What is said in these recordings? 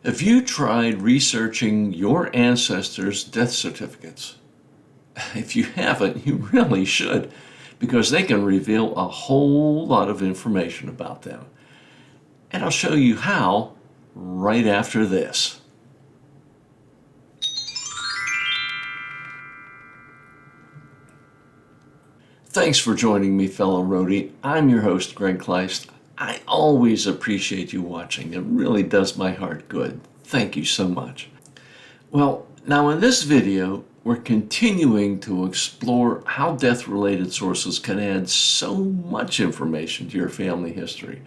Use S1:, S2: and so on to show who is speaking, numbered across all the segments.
S1: Have you tried researching your ancestors' death certificates? If you haven't, you really should, because they can reveal a whole lot of information about them. And I'll show you how right after this. Thanks for joining me, fellow roadie. I'm your host, Greg Kleist. I always appreciate you watching. It really does my heart good. Thank you so much. Well, now in this video, we're continuing to explore how death-related sources can add so much information to your family history.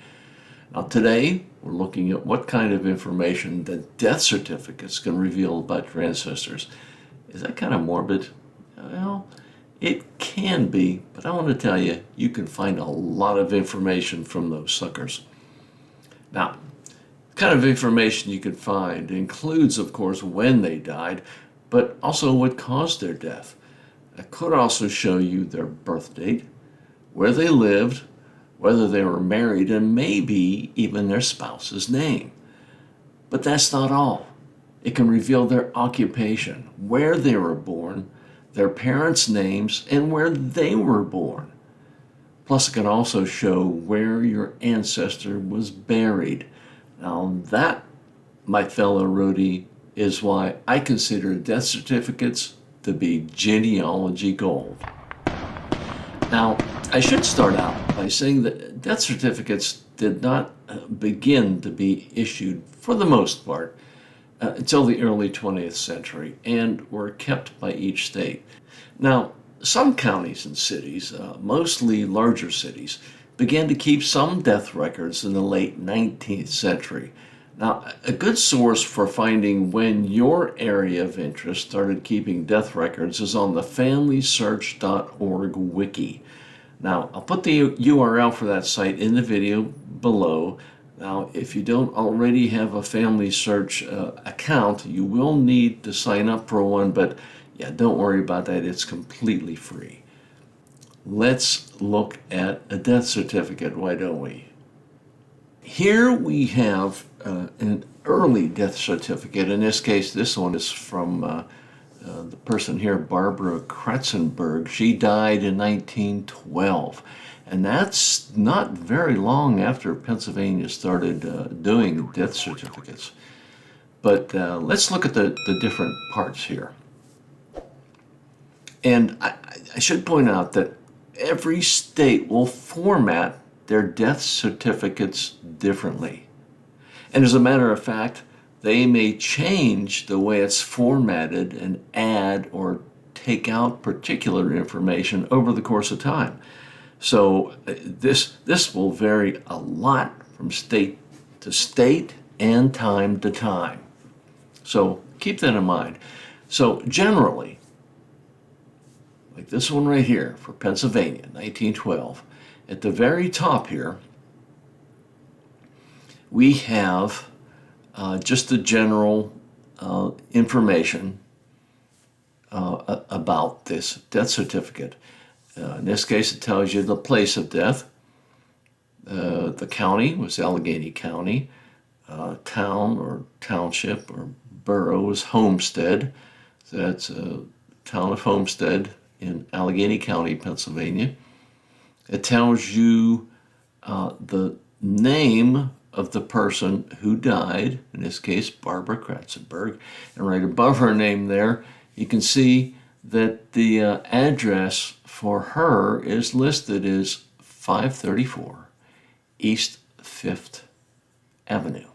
S1: Now today, we're looking at what kind of information that death certificates can reveal about your ancestors. Is that kind of morbid? Well, it can be, but I want to tell you, you can find a lot of information from those suckers. Now, the kind of information you can find includes, of course, when they died, but also what caused their death. It could also show you their birth date, where they lived, whether they were married, and maybe even their spouse's name. But that's not all. It can reveal their occupation, where they were born, their parents' names, and where they were born. Plus, it can also show where your ancestor was buried. Now that, my fellow roadie, is why I consider death certificates to be genealogy gold. Now, I should start out by saying that death certificates did not begin to be issued, for the most part, until the early 20th century and were kept by each state. Now, some counties and cities, mostly larger cities, began to keep some death records in the late 19th century. Now, a good source for finding when your area of interest started keeping death records is on the FamilySearch.org wiki. Now, I'll put the URL for that site in the video below. Now, if you don't already have a Family Search account, you will need to sign up for one, but yeah, don't worry about that. It's completely free. Let's look at a death certificate, why don't we? Here we have an early death certificate. In this case, this one is from the person here, Barbara Kratzenberg. She died in 1912. And that's not very long after Pennsylvania started doing death certificates. But let's look at the different parts here. And I should point out that every state will format their death certificates differently. And as a matter of fact, they may change the way it's formatted and add or take out particular information over the course of time. So this will vary a lot from state to state and time to time. So keep that in mind. So generally, like this one right here for Pennsylvania, 1912, at the very top here, we have just the general information about this death certificate. In this case, it tells you the place of death. The county was Allegheny County. Town or township or borough was Homestead. So that's a town of Homestead in Allegheny County, Pennsylvania. It tells you the name of the person who died, in this case, Barbara Kratzenberg. And right above her name there, you can see that the address for her is listed as 534 East 5th Avenue.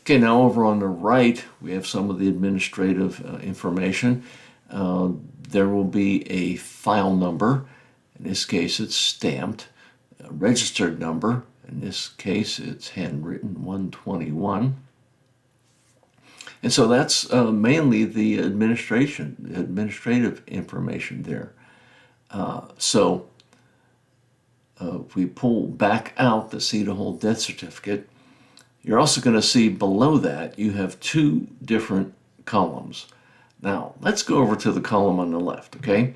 S1: Okay, now over on the right, we have some of the administrative information. There will be a file number. In this case, it's stamped. A registered number. In this case, it's handwritten 121. And so that's mainly the administrative information there. So if we pull back out to see the whole death certificate, you're also going to see below that you have two different columns. Now, let's go over to the column on the left, okay?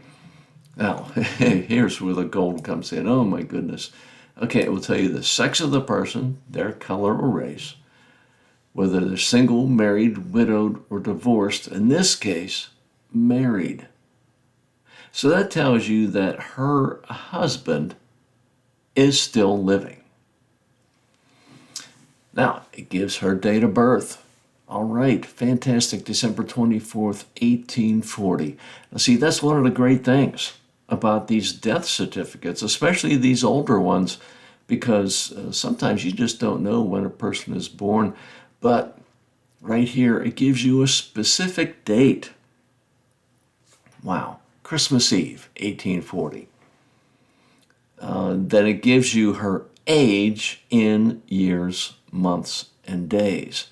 S1: Now, here's where the gold comes in. Oh my goodness. Okay, it will tell you the sex of the person, their color or race, whether they're single, married, widowed, or divorced. In this case, married. So that tells you that her husband is still living. Now, it gives her date of birth. All right, fantastic, December 24th, 1840. Now, see, that's one of the great things about these death certificates, especially these older ones, because sometimes you just don't know when a person is born. But right here, it gives you a specific date. Wow, Christmas Eve, 1840. Then it gives you her age in years, months, and days.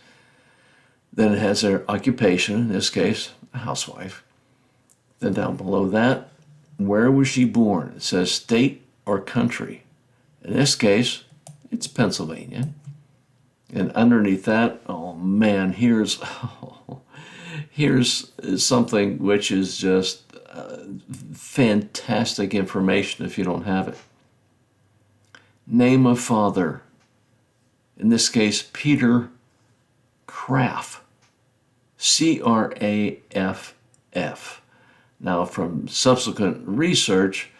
S1: Then it has her occupation, in this case, a housewife. Then down below that, where was she born? It says state or country. In this case, it's Pennsylvania. And underneath that, oh man, here's something which is just fantastic information if you don't have it. Name of father. In this case, Peter Craft. Craff. Now, from subsequent research,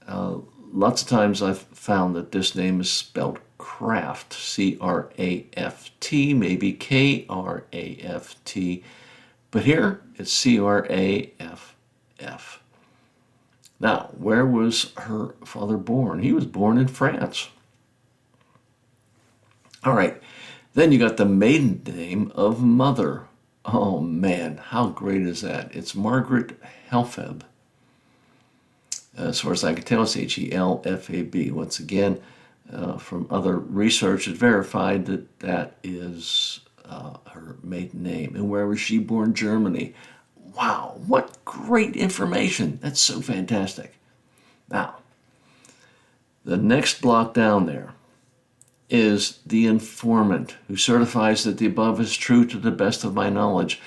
S1: lots of times I've found that this name is spelled Craft, Craft, maybe Kraft, but here it's Craff. Now, where was her father born? He was born in France. All right, then you got the maiden name of mother. Oh man, how great is that? It's Margaret Helfab. As far as I can tell, it's Helfab. Once again, from other research, it verified that that is her maiden name. And where was she born? Germany. Wow, what great information. That's so fantastic. Now, the next block down there is the informant who certifies that the above is true to the best of my knowledge.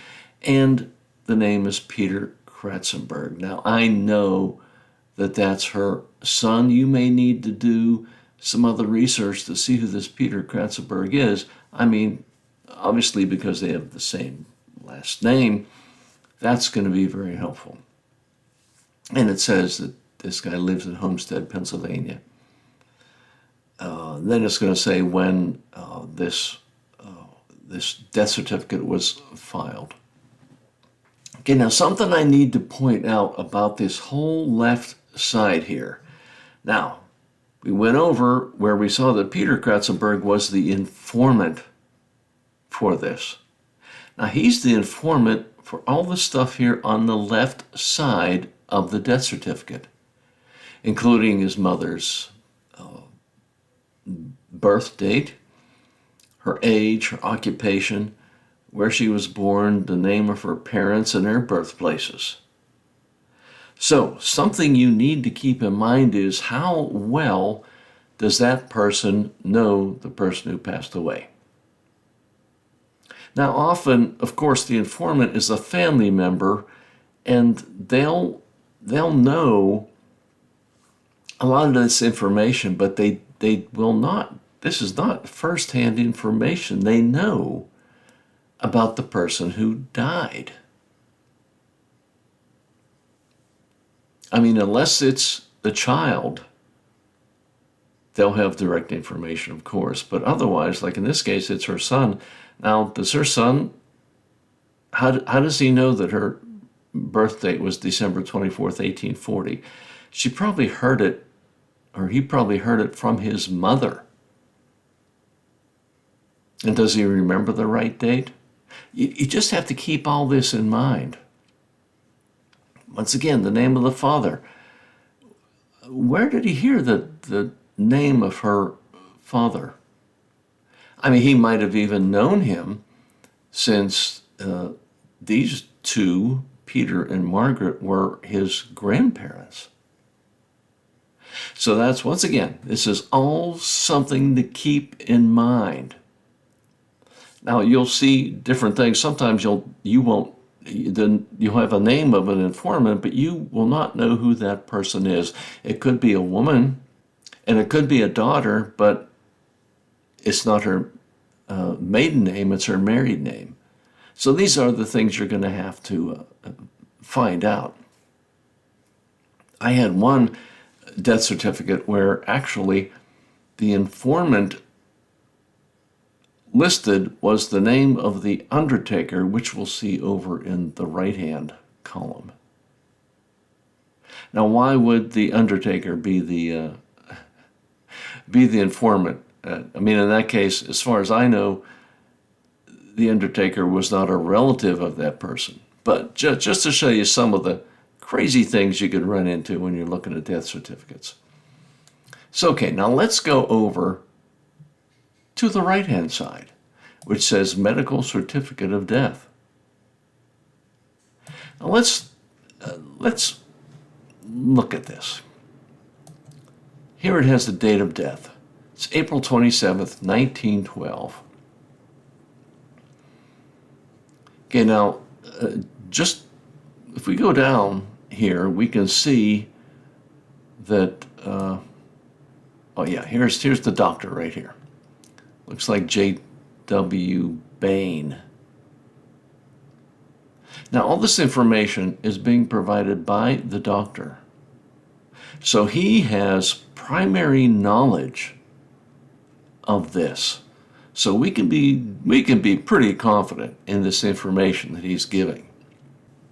S1: And the name is Peter Kratzenberg. Now, I know that that's her son. You may need to do some other research to see who this Peter Kratzenberg is. I mean, obviously because they have the same last name, that's going to be very helpful. And it says that this guy lives in Homestead, Pennsylvania. Then it's going to say when this death certificate was filed. Okay, now something I need to point out about this whole left side here. Now, we went over where we saw that Peter Kratzenberg was the informant for this. Now, he's the informant for all the stuff here on the left side of the death certificate, including his mother's birth date, her age, her occupation, where she was born, the name of her parents, and their birthplaces. So, something you need to keep in mind is how well does that person know the person who passed away? Now, often, of course, the informant is a family member, and they'll know a lot of this information, but they will not. This is not firsthand information. They know about the person who died. I mean, unless it's the child, they'll have direct information, of course. But otherwise, like in this case, it's her son. Now, does her son, how does he know that her birth date was December 24th, 1840? She probably heard it, or he probably heard it from his mother. And does he remember the right date? You just have to keep all this in mind. Once again, the name of the father. Where did he hear the name of her father? I mean, he might have even known him since these two, Peter and Margaret, were his grandparents. So that's, once again, this is all something to keep in mind. Now, you'll see different things. Sometimes you'll have a name of an informant, but you will not know who that person is. It could be a woman. And it could be a daughter, but it's not her maiden name, it's her married name. So these are the things you're going to have to find out. I had one death certificate where actually the informant listed was the name of the undertaker, which we'll see over in the right-hand column. Now, why would the undertaker be the informant? I mean, in that case, as far as I know, the undertaker was not a relative of that person. But just to show you some of the crazy things you could run into when you're looking at death certificates. So, okay, now let's go over to the right-hand side, which says Medical Certificate of Death. Now let's look at this. Here it has the date of death. It's April 27th, 1912. Okay, now, just if we go down here, we can see that, oh yeah, here's the doctor right here. Looks like J.W. Bain. Now, all this information is being provided by the doctor. So he has primary knowledge of this. So we can be pretty confident in this information that he's giving.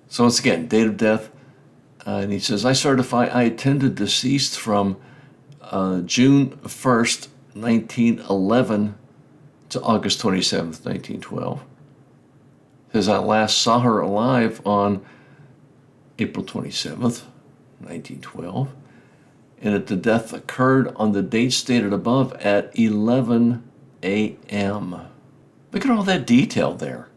S1: So once again, date of death, and he says, I certify I attended deceased from June 1st, 1911 to August 27th, 1912. Says I last saw her alive on April 27th, 1912, and that the death occurred on the date stated above at 11 a.m. Look at all that detail there.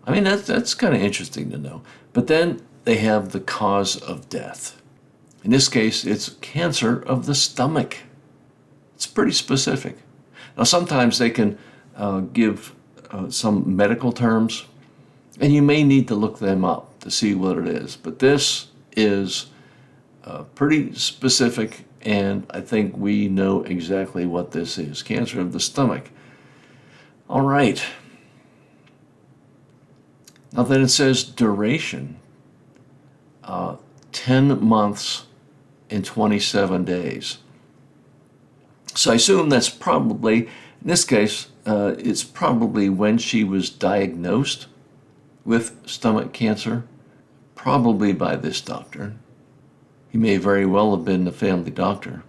S1: I mean, that's kind of interesting to know. But then they have the cause of death. In this case, it's cancer of the stomach. It's pretty specific. Now, sometimes they can give some medical terms, and you may need to look them up to see what it is. But this is pretty specific, and I think we know exactly what this is. Cancer of the stomach. All right. Now then it says duration, 10 months and 27 days. So I assume that's probably, in this case, it's probably when she was diagnosed with stomach cancer, probably by this doctor. He may very well have been the family doctor.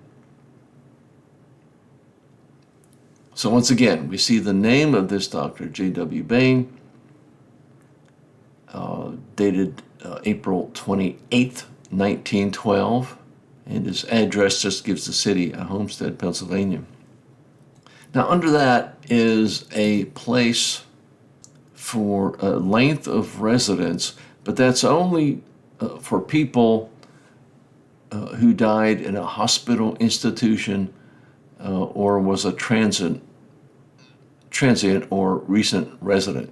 S1: So once again, we see the name of this doctor, J.W. Bain, dated April 28th, 1912, and his address just gives the city, Homestead, Pennsylvania. Now under that is a place for a length of residence, but that's only for people who died in a hospital institution or was a transient or recent resident.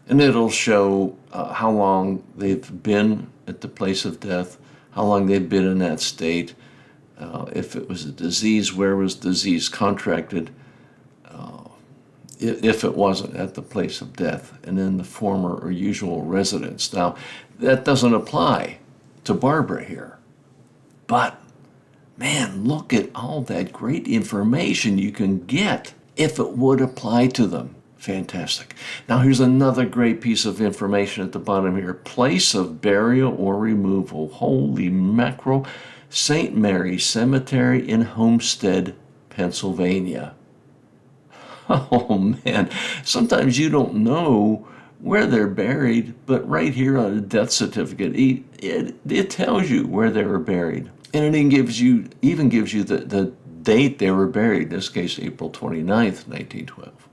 S1: And it'll show how long they've been at the place of death, how long they've been in that state, if it was a disease, where was disease contracted, if it wasn't at the place of death, and then the former or usual residence. Now, that doesn't apply to Barbara here. But, man, look at all that great information you can get if it would apply to them. Fantastic. Now, here's another great piece of information at the bottom here. Place of burial or removal. Holy mackerel. St. Mary Cemetery in Homestead, Pennsylvania. Oh, man. Sometimes you don't know where they're buried, but right here on the death certificate, it tells you where they were buried. And it even gives you the date they were buried, in this case, April 29th, 1912,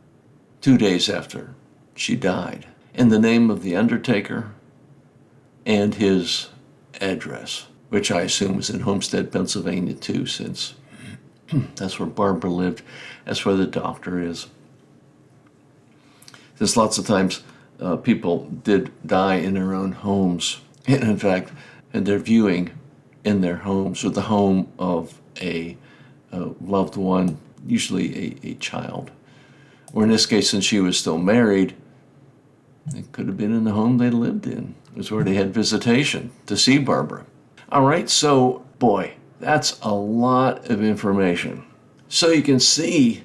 S1: 2 days after she died. And the name of the undertaker and his address, which I assume was in Homestead, Pennsylvania, too, since that's where Barbara lived. That's where the doctor is. There's lots of times people did die in their own homes, and in fact, had their viewing in their homes or the home of a a loved one, usually a child. Or in this case, since she was still married, it could have been in the home they lived in. It was where they had visitation to see Barbara. All right, so boy, that's a lot of information. So you can see,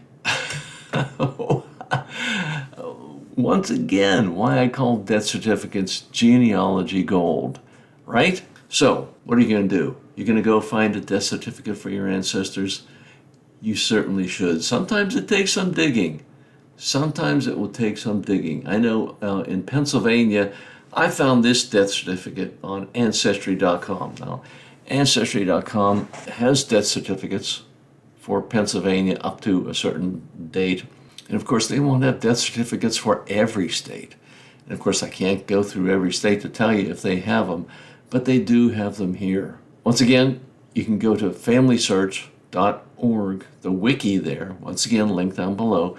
S1: once again, why I call death certificates genealogy gold, right? So what are you going to do? You're going to go find a death certificate for your ancestors? You certainly should. Sometimes it takes some digging. Sometimes it will take some digging. I know in Pennsylvania, I found this death certificate on Ancestry.com. Now, Ancestry.com has death certificates for Pennsylvania up to a certain date. And of course, they won't have death certificates for every state. And of course, I can't go through every state to tell you if they have them, but they do have them here. Once again, you can go to familysearch.org, the wiki there, once again, link down below,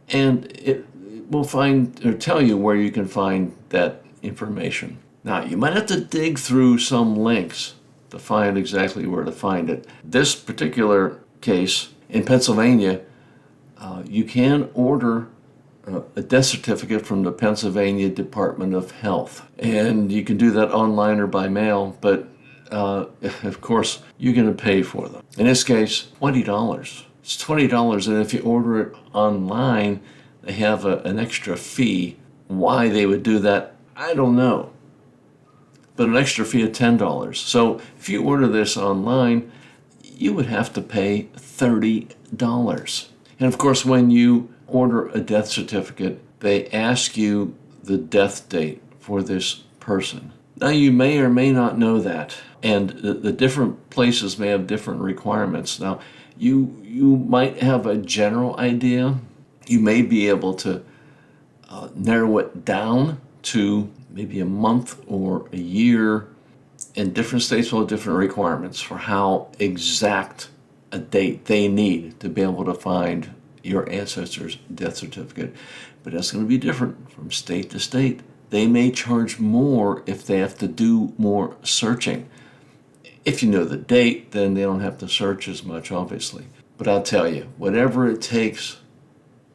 S1: and it will find or tell you where you can find that information. Now, you might have to dig through some links to find exactly where to find it. This particular case in Pennsylvania, you can order a death certificate from the Pennsylvania Department of Health. And you can do that online or by mail, but of course, you're going to pay for them. In this case, $20. It's $20, and if you order it online, they have an extra fee. Why they would do that, I don't know. But an extra fee of $10. So if you order this online, you would have to pay $30. And of course, when you order a death certificate, they ask you the death date for this person. Now, you may or may not know that, and the different places may have different requirements. Now, you might have a general idea. You may be able to narrow it down to maybe a month or a year, and different states will have different requirements for how exact a date they need to be able to find your ancestor's death certificate. But that's going to be different from state to state. They may charge more if they have to do more searching. If you know the date, then they don't have to search as much, obviously. But I'll tell you, whatever it takes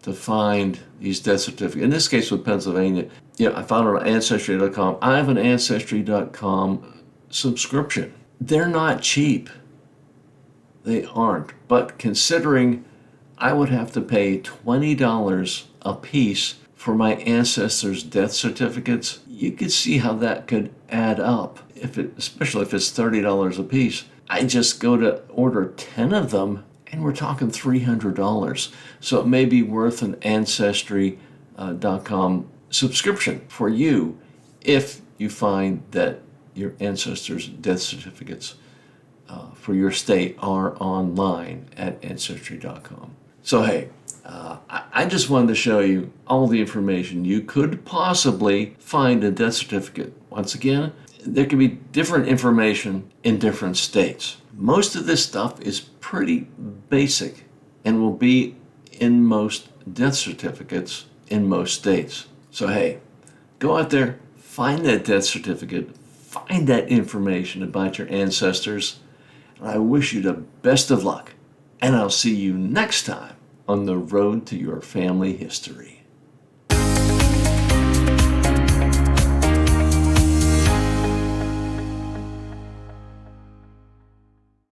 S1: to find these death certificates, in this case with Pennsylvania, I found it on Ancestry.com. I have an Ancestry.com subscription. They're not cheap. They aren't. But considering I would have to pay $20 a piece for my ancestors' death certificates, you could see how that could add up, especially if it's $30 a piece. I just go to order 10 of them, and we're talking $300. So it may be worth an Ancestry.com subscription for you if you find that your ancestors' death certificates for your state are online at Ancestry.com. So hey, I just wanted to show you all the information you could possibly find a death certificate. Once again, there can be different information in different states. Most of this stuff is pretty basic and will be in most death certificates in most states. So hey, go out there, find that death certificate, find that information about your ancestors, and I wish you the best of luck. And I'll see you next time on the road to your family history.